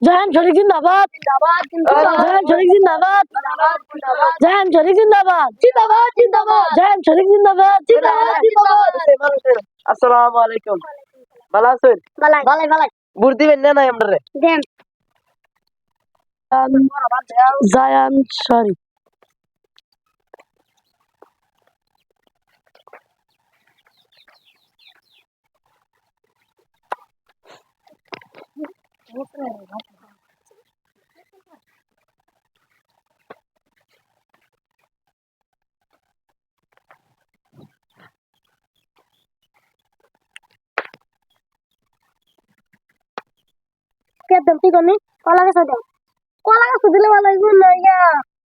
জাহান শরীফ জিন্দাবাদ। জাহান শরীফ জিন্দাবাদ। জাহান শরীফ জিন্দাবাদ। জাহান শরীফ জিন্দাবাদ। আসসালামু আলাইকুম। ভালো আছেন? ভোট দিবেন না নাই আপনারে? জাহান শরীফ। কেদম ঠিক নেই কলা গাছ দেন কলা গাছ দিলে ভালো লাগবে না ইয়া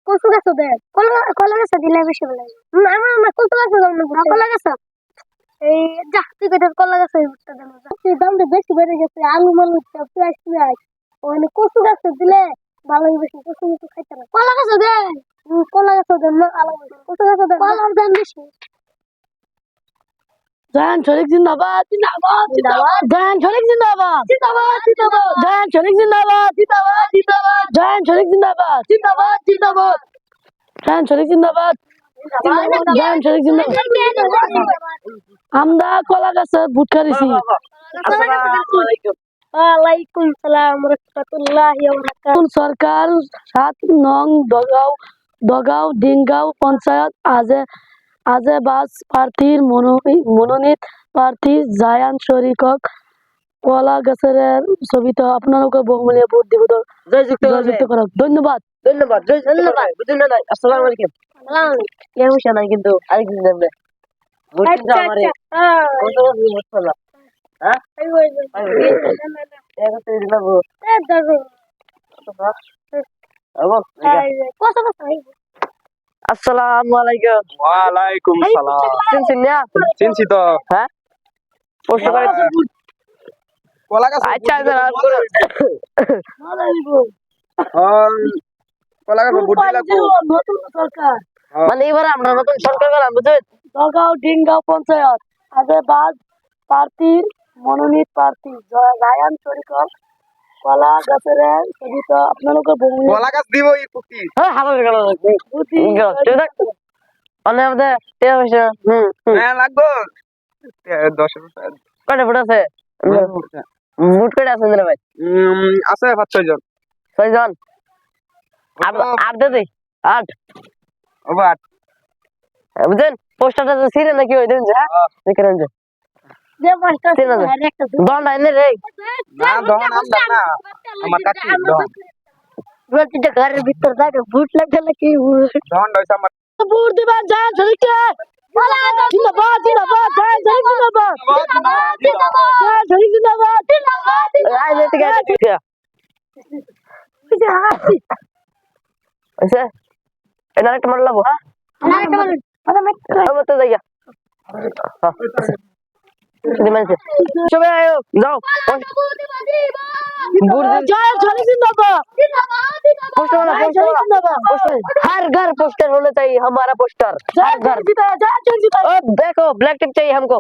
কচু গাছ দেন কলা গাছ দিলে বেশি ভালো লাগবে আমার কচু গাছ দাম না কলা গাছ এই যা তুই কত কলা গাছ ভুট্টা দেন তুই দামটা বেশি বেড়ে গেছে আলু মালু পেঁয়াজ পেঁয়াজ ওখানে কচু গাছ দিলে ভালো বেশি কচু গাছ খাইতে না কলা গাছ দেন কলা গাছ দেন না আলু কচু গাছ দেন কলার দাম বেশি জাহান শরীফ জিন্দাবাদ। জাহান শরীফ জিন্দাবাদ। জাহান শরীফ জিন্দাবাদ। জাহান শরীফ জিন্দাবাদ। জাহান শরীফ জিন্দাবাদ। জাহান শরীফ জিন্দাবাদ। আমরা কলা গাছে ভোট করেছি। আসসালামু আলাইকুম। ওয়ালাইকুম সালাম রাহমাতুল্লাহি ওয়া বারাকাতুহু সরকার ৭ নং দগাঁও ডিঙ্গাঁও পঞ্চায়েত আজেবাজ প্রার্থীর মনোনীত প্রার্থী জাহান শরীফক কলা গাছের ছবিতে আপনাকে বহুমূল্যে ভোট দিব জয়যুক্ত করা। ধন্যবাদ। ধন্যবাদ। বুঝলেন না নাই? আসসালামু আলাইকুম। কে বসে নাই কিন্তু আরেকদিন দেবে। ভোট দিতে আমারে। কত ভোট পেলাম? হ্যাঁ? এক হাতে দিলাম ভোট। আবো, আসসালামু আলাইকুম। ওয়ালাইকুম সালাম। চিনছেন না? চিনছি তো। হ্যাঁ? পোস্ট করে কলা গাছ আচ্ছা আর করে কলা গাছ ভোট দিলাম। নতুন সরকার মানে এবারে আমরা নতুন সরকার গেলাম বুঝছেন? দগাঁও ডিঙ্গাঁও পঞ্চায়েত আজেবাজ প্রার্থীর মনোনীত প্রার্থী জাহান শরীফক কলা গাছের ছবিতে আপনাকে বহুমূল্যে কলা গাছ দিব এই পুকি। হ্যাঁ হালাল গেল অনেক আমাদের টিয়া পয়সা হ্যাঁ লাগবো 10 কয়টা ভোট আছে ভোট কয়টা আছে ভাই আছে 5-6 জন। 6 জন আট দে 8 ওভার বুঝছেন পোস্টারটা যে সিরে নাকি ওই দিন যা দেখেন যে যে মাস্টার সিরে না দন্ড আইনে রে না দহন আমদা না আমার কাকি দহন বলতে ঘরের ভিতর যাবে ভূত লাগলে কি দহন হইছে আমার ভোট দিবেন জাহান শরীফকে। জিন্দাবাদ জিন্দাবাদ জাহান শরীফ জিন্দাবাদ। জাহান শরীফ জিন্দাবাদ। আই নে ঠিক আছে আচ্ছা এটা একটা মার লাবো হ্যাঁ তো যাইয়া চলে আয়ো যাও জাহান শরীফ जिंदाबाद। हर घर पोस्टर होना चाहिए हमारा पोस्टर हर घर देखो ब्लैक टिप चाहिए हमको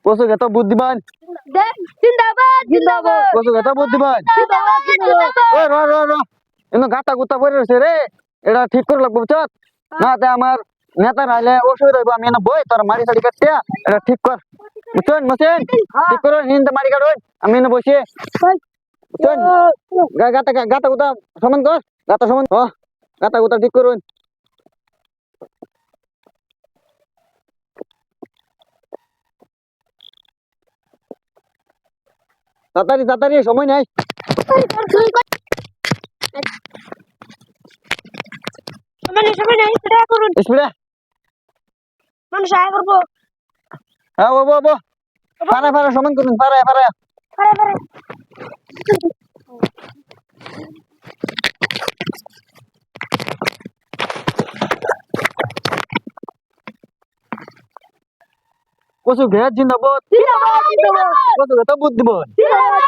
কোসো গেতো বুদ্ধিমান जिंदाबाद जिंदाबाद কোসো গেতো বুদ্ধিমান ওই র র র এনো গাতা গুতা পড়ে রইছে রে এটা ঠিক করে লাগবো বুঝছত না তে আমার নেতা নাইলে অসুবিধা হইব আমি এনে বই তোর মারি সারি কাটতে এটা ঠিক কর বুঝছেন মছেন ঠিক করে নিন্দে মারি কাটুন আমি এনে বসে বুঝছেন গাতা গাতা গুতা সমান কর গাতা সমান গাতা গুতা ঠিক করুন তাড়াতাড়ি তাড়াতাড়ি সময় নাই समय नहीं ट्राई करूं স্পিডে मन ट्राई करबो হ্যাঁ ও বো পারে পারে সমান করুন পারে পারে परे परे কোসো ঘের জিন্দাবাদ जिंदाबाद जिंदाबाद কোসো গেতো বুদ্ধিমান जिंदाबाद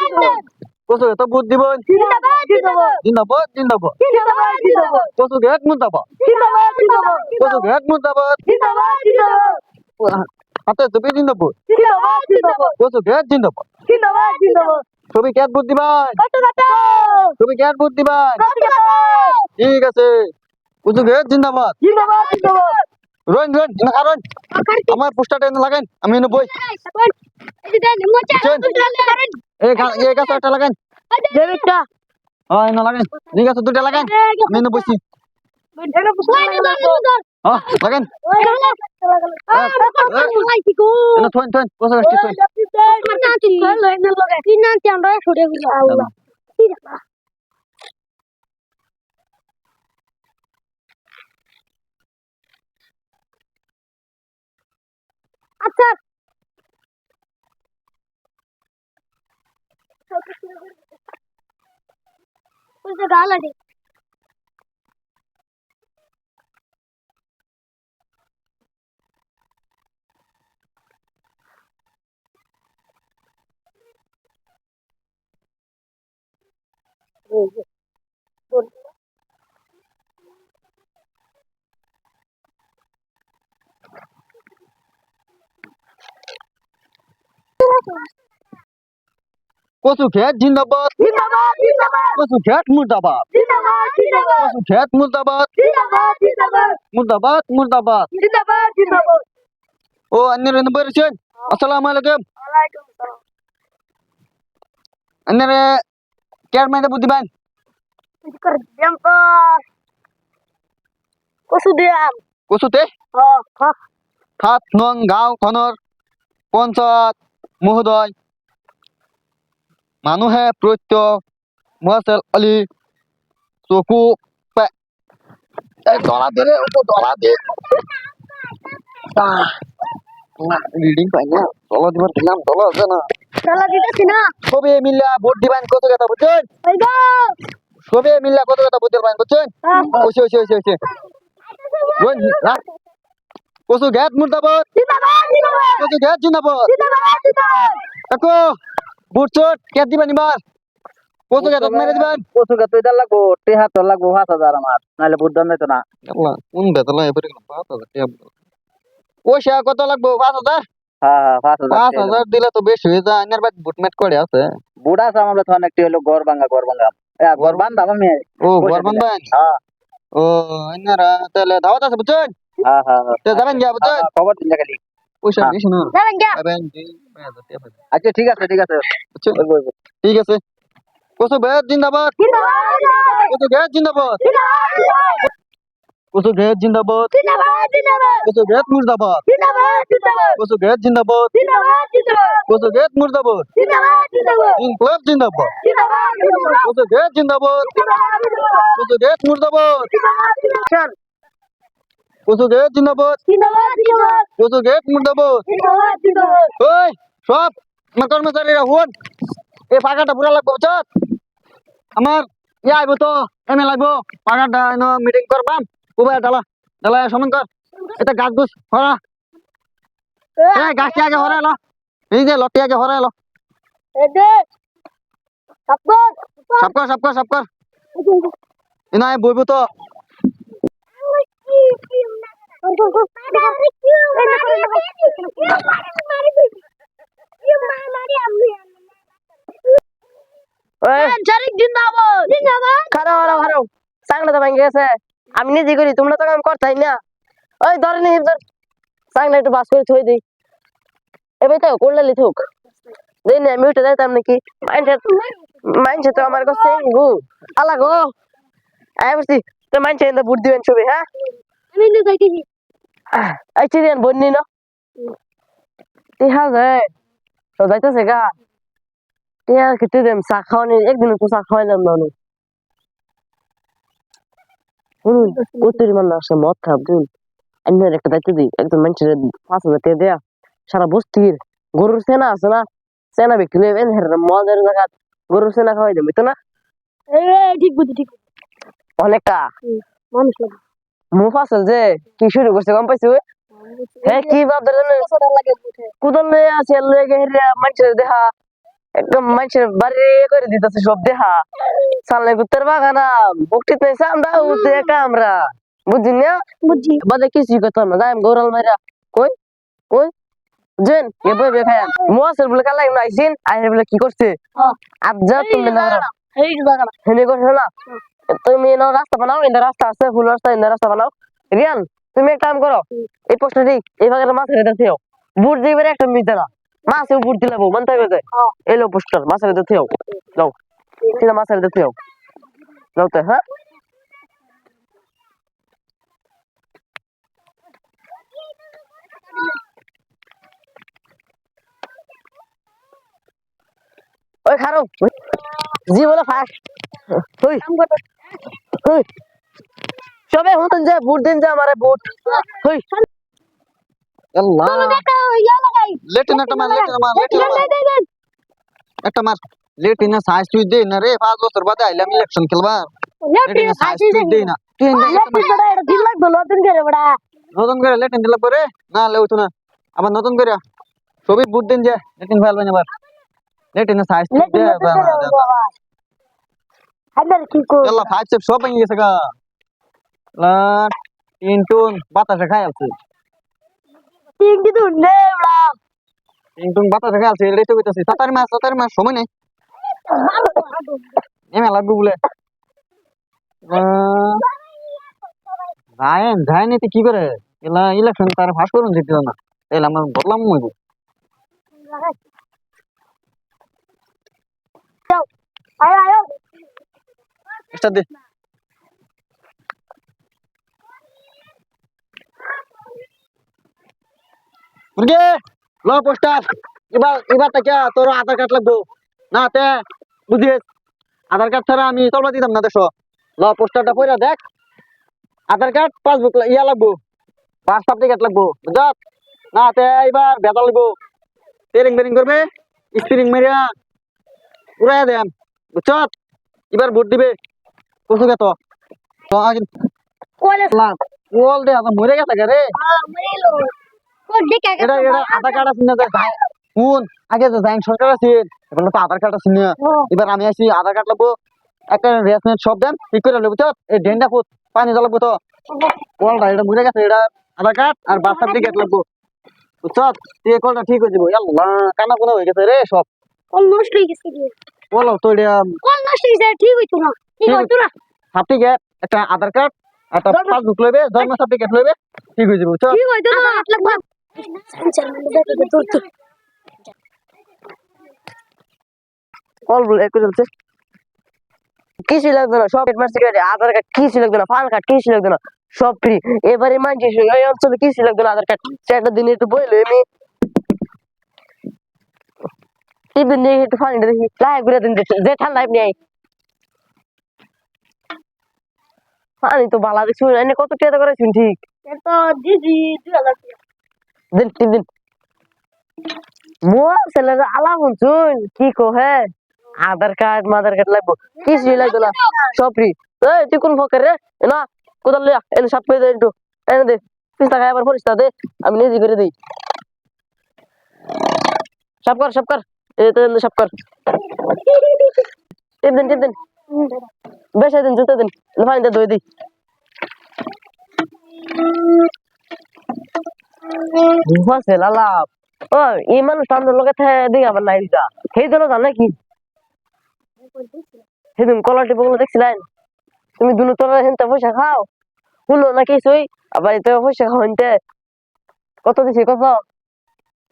কোসো গেতো বুদ্ধিমান जिंदाबाद জিন্দাবাদ জিন্দাবাদ জিন্দাবাদ জিন্দাবাদ কচু ঘেট মুর্দাবাদ জিন্দাবাদ জিন্দাবাদ কচু ঘেট মুর্দাবাদ জিন্দাবাদ জিন্দাবাদ হাতে তুমি জিন্দাবাদ জিন্দাবাদ জিন্দাবাদ কচু ঘেট জিন্দাবাদ জিন্দাবাদ জিন্দাবাদ ছবি ক্যাট বুদ্ধ দিবাই কত কত ছবি ক্যাট বুদ্ধ দিবাই কত কত ঠিক আছে কচু ঘেট জিন্দাবাদ জিন্দাবাদ জিন্দাবাদ রোন রোন না কারণ আমার পোস্টারটা এনে লাগান আমি এনে বই এই গাছ একটা লাগান দেবিটা হ্যাঁ এনে লাগান এই গাছ দুটো লাগান আমি এনে বসি হ্যাঁ লাগান এনে থন থন কচু গাছটি থন আচ্ছা গালাডি কচু ঘেট জিন্দাবাদ জিন্দাবাদ জিন্দাবাদ কচু ঘেট মুর্দাবাদ জিন্দাবাদ জিন্দাবাদ কচু ঘেট মুর্দাবাদ জিন্দাবাদ জিন্দাবাদ মুর্দাবাদ মুর্দাবাদ জিন্দাবাদ জিন্দাবাদ ও अन्य रे नंबर छन अस्सलाम वालेकुम ওয়ালাইকুম আসসালাম अन्य रे केर माइदा बुद्धिमान कर जंपर কসু দিয়াম কচুতে হ্যাঁ সাত নং গাঁও খনৰ পঞ্চায়ত মহোদয় মানুহে প্ৰত্যয় মোহাছেল আলী চকু ডলা দে রে ডলা দে রিডিং পাই না ডলা দিবার দিলাম ডলা আছে না চলা দিতেছি না সবে মিল্লা ভোট দিবেন কত কথা বুঝছেন ওই গো সবে মিল্লা কত কথা বুঝতে পারেন বুঝছেন ওইসে ওইসে ওইসে ওইসে কচু ঘেট মুর্দাবাদ জিন্দাবাদ জিন্দাবাদ কচু ঘেট জিন্দাবাদ জিন্দাবাদ জিন্দাবাদ দেখো বুট চোট কে দিবেন এবার কচু ঘেট মেরে দিবেন কচু গাছ এটা লাগবো টেহা তো লাগবো 5000 আমার নাহলে বুট দাম তো না আল্লাহ কোন বেতলা এবারে 5000 পয়সা কত লাগবে 5000 হ্যাঁ 5000 5000 দিলে তো বেশি হয়ে যায় আনার বাদ বুট মেট করে আছে বুড়া সামলে তো অনেকটি হলো ঘর ভাঙা ঘর বান্ধা আমি ও ঘর বান্ধবেন হ্যাঁ ও আনারা তাহলে দাওয়াত আছে বুঝছেন হ্যাঁ হ্যাঁ তো যাবেন গিয়া বুঝছেন খবর দিন খালি পয়সা বেশি না যাবেন গিয়া যাবেন আচ্ছা ঠিক আছে বুঝছেন? ঠিক আছে কচু ঘেট জিন্দাবাদ জিন্দাবাদ কচু ঘেট জিন্দাবাদ জিন্দাবাদ কচু ঘেট জিন্দাবাদ জিন্দাবাদ জিন্দাবাদ কচু ঘেট মুর্দাবাদ জিন্দাবাদ জিন্দাবাদ কচু ঘেট জিন্দাবাদ জিন্দাবাদ জিন্দাবাদ কচু ঘেট মুর্দাবাদ জিন্দাবাদ জিন্দাবাদ ইনকলাব জিন্দাবাদ জিন্দাবাদ জিন্দাবাদ কচু ঘেট জিন্দাবাদ কচু ঘেট মুর্দাবাদ কচু ঘেট জিন্দাবাদ জিন্দাবাদ জিন্দাবাদ কচু ঘেট মুর্দাবাদ জিন্দাবাদ জিন্দাবাদ ওই সব আমার কর্মচারীরা হুন এই ফাঁকাটা পুরা লাগবো বুঝছ আমার ইয়ে আইব তো এমএল আইব ফাঁকাটা মিটিং করবাম কুবা ডালা ডালা সমান কর এটা গাছ গুছ হরা এই গাছটি আগে হরা এলো এই যে লটি আগে হরা এলো এদে সাপোর্ট সবকর ইনাই বইব তো জিন্দাবাদ জিন্দাবাদ খারাপ খারাপ চাংলা তো ভেঙে গেছে আমি নিজে করি তোমরা তো কাম করতাই না ওই ধরে নি চাংলা একটু বাস করে থই দিই এবার তো করলে থুক দেই না আমি উঠে যাইতাম নাকি মাইনছে তো আমার কাছে গু আলা গো আই বসি তো মাইনছে এন্ড বুট দিবেন ছবি হ্যাঁ আমি নিয়ে যাইতেছি এই চিরিয়ান বন্নি না টিহা যায় তো যাইতেছে গা টিহা খেতে দেম চা খাওয়ানি একদিন তো চা খাওয়াইলাম না উত্তরি মান আসে মদ খাব দিন আমি একটা দায়িত্ব দিই একদম মানুষের 5000 টাকা দেয়া সারা বস্তির গরুর সেনা আছে না সেনা বিক্রি মদের জায়গা গরুর সেনা খাওয়াই দেবে তো না এই ঠিক বুঝি ঠিক অনেকটা মানুষ মুফাসল যে কি শুরু করছে কম পাইছে হ্যাঁ কি ভাব ধরে লাগে উঠে কুদন আছে লেগে মানুষের দেখা একদম মানুষের বাড়ি করে দিতেছে সব দেহা সামনে গুত্তের বাগানা বকটিত নাই সামদা উঠে আমরা বুঝছি না বুঝছি বাদে কিছুই করতাম না যাই গৌরাল মাইরা কই কই জেন এ বই বে খায় মোয়াসের বলে কালাই নাইছিন আইরে বলে কি করছে আজ যা তুমি না এই জায়গা হেনে করছে না তুমি না রাস্তা বানাও ইন্দা রাস্তা আছে ফুল রাস্তা ইন্দা রাস্তা বানাও রিয়ান তুমি এক কাম করো এই পোস্টটা ঠিক এই ভাগের মাছের ভিতর থেও বুট দিবে একটা মিটে না মাছে বুট দিলে বউ মন থাকবে এলো পোস্টার মাছের ভিতর থেও যাও ঠিক মাছের ভিতর থেও যাও তো হ্যাঁ ওই খারো জি বলে ফাস্ট ওই ওই সবে হুন যে বুট দিন যে আমারে বুট ওই আল্লাহ একটা ইয়া লাগাই লেটিন একটা মার একটা মার লেটিন সাইজ তুই দে না রে 5 বছর বাদে আইলাম ইলেকশন খেলবা লেটিন সাইজ তুই দে না তুই দিন লাগবে নতুন করে বড়া নতুন করে লেটিন দিলা পরে না লেউছ না আবার নতুন করে ছবি বুট দিন যে লেটিন ফেলবেন আবার লেটিন সাইজ তুই দে হাজার কি কো আল্লাহ 5 স্টেপ সব ভেঙে গেছে গা লা তিন টুন বাতাসে খাই আছে তিন দিন নে বড়া তিন টুন বাতাসে খাই আছে এটাই তো কইতাছি সাতারি মাস সময় নেই এমে লাগবে বলে যায় নি কি করে এলা ইলেকশন তার ফাঁস করুন যেতে না এলা আমার বদলাম মইব আয় আয় এটা দে মুরগে লো পোস্টার এবার তা তোর আধার কার্ড লাগবো না তে বুঝিস আধার কার্ড ছাড়া আমি চলবা দিতাম না দেশো ল পোস্টারটা পড়া দেখ আধার কার্ড পাসবুক ইয়া লাগবো বার্থ সার্টিফিকেট লাগবো বুঝত না তে এবার বেতা লাগবো টেরিং বেরিং করবে স্প্রিং মেরিয়া উড়াইয়া দেন বুঝছত এবার ভোট দিবে কসু গে তো আগে কলেজ কোল দে আদা মরে গেছে রে মেলো কো দেখে এটা আধার কার্ড আছে না কোন আগে তো জাইন সরকার আছে এখন তো আধার কার্ড আছে না এবার আমি আসি আধার কার্ড লাগবো একটা রেশনের সব দেন ঠিক করে নেবো বুঝছো এই ডেন্ডা ফুট পানি জ্বালাবো তো কলটা এটা মরে গেছে এটা আধার কার্ড আর বার্থ সার্টিফিকেট লাগবো বুঝছো তুই কলটা ঠিক হয়ে যাবো আল্লাহ কানা কোনা হয়ে গেছে রে সব কল নষ্ট হয়ে গেছে কি বলো তো এটা কল নষ্ট হয়ে যায় ঠিক হইতো না ঠিক হইতো না সার্টিফিকেট একটা আধার কার্ড একটা পাসবুক লইবে জন্ম সার্টিফিকেট লইবে ঠিক হয়ে যাবে বুঝছো ঠিক হইতো না লাগবে কল বলে একটু চলছে কিছুই লাগবে না সব পেটমার সিগারেট আধার কার্ড কিছুই লাগবে না পান কার্ড কিছুই লাগবে না সব ফ্রি এবারে মানছি এই অঞ্চলে কিছুই লাগবে না আধার কার্ড একটা দিন একটু বইলো আমি টিফিন দিয়ে একটু পানি দেখি লাই ঘুরে দিন যে ঠান্ডা নেই পানি তো বালা দেখছি এনে কত টাকা করে ঠিক তো দিদি 2000 দিন টিফিন মোয়া ছেলেরা আলা শুনছুন কি কহে আধার কার্ড মাদার কার্ড লাগবো কিছুই লাগবে না সব ফ্রি এই তুই কোন ফকের রে না কোদাল লিয়া এনে সাপ করে দে একটু এনে দে পিস্তা খাই আবার পরিষ্কার দে আমি নিজে করে দিই সাপ কর এই তো সাপ কর টিপ দিন বেশ দিন জুতে দিন পানিতে ধুয়ে দিই বুঝছে লালা ও এই মানুষ আমাদের লোকে দিকে আবার নাই যা সেই দল জান নাকি সেদিন কলার টিপগুলো দেখছিলেন তুমি দুনো তোরা হেনতে পয়সা খাও শুনো না কিছুই আবার এতে পয়সা খাও হেনতে কত দিছি কত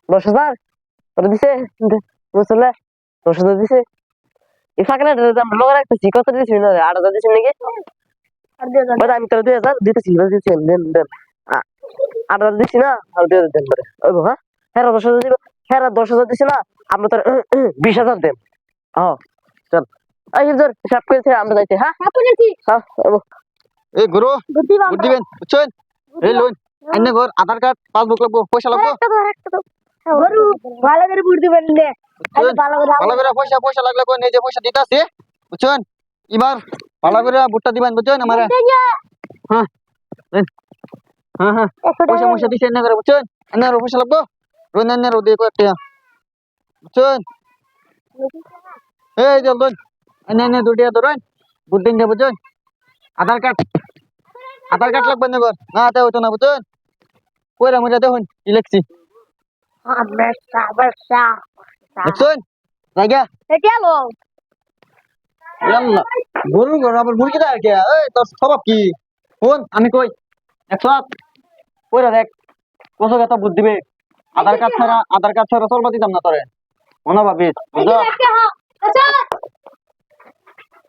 10,000 কত দিছে বুঝলে 10,000 দিছে এই ফাঁকনা আমরা লোক রাখতেছি কত দিছি না 8,000 দিছি নাকি আর 2000 আমি তোর 2,000 দিতেছি দেন 8,000 দিছি না আর 2,000 দেন পরে ওই হ্যাঁ হেরা 10,000 দিব হেরা 10,000 দিছি না আপনি তোর 20,000 দেন হ্যাঁ চল এই ধর সব করে আমরা যাইতে হ্যাঁ আপনি কি হ্যাঁ এই গুরু বুদ্ধি বুদ্ধি দিবেন বুঝছেন এই লোন এনে ঘর আধার কার্ড পাসবুক লাগবো পয়সা লাগবো গরু ভালো করে বুদ্ধি বললে ভালো করে পয়সা লাগলে কোন এই যে পয়সা দিতে আছে বুঝছেন এবার ভালো করে ভুট্টা দিবেন বুঝছেন আমারে হ্যাঁ হ্যাঁ পয়সা দিছে এনে করে বুঝছেন এনে পয়সা লাগবো রোন এনে রোদে কয়েকটা বুঝছেন এই যে লোন নে দুটিয়া ধরুন বুদ্ধিং দে বুঝুন আধার কার্ড লাগবে না গর না তে হইতো না বুঝুন কইরা মরে দেখুন কি লিখছি দেখুন রাগা এটা লো ইয়াল্লা গরু গরু আবার মুরগি দা কে এই তোর স্বভাব কি ফোন আমি কই 108 কইরা দেখ কত কত বুদ্ধি বে আধার কার্ড ছাড়া চলবা দিতাম না তোরে মনে ভাবিস বুঝো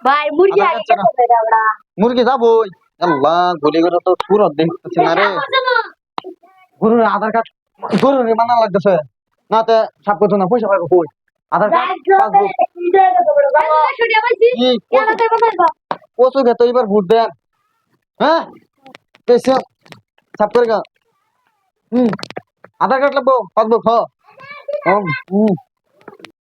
ভাই মুরগি আধার আগে কার্ড তো বেড়া মুরগি যাবই আল্লাহ গুলি করে তো পুরো দেখতেছি না রে গরুর আধার কার্ড গরুর মানা লাগতেছে না তে সাপ করতো না পয়সা পাবো কই আধার কার্ড পাসবুক কি কচু খেতে এবার ভোট দেন হ্যাঁ পেশা সাপ করে গা আধার কার্ড লাগবো পাসবুক হ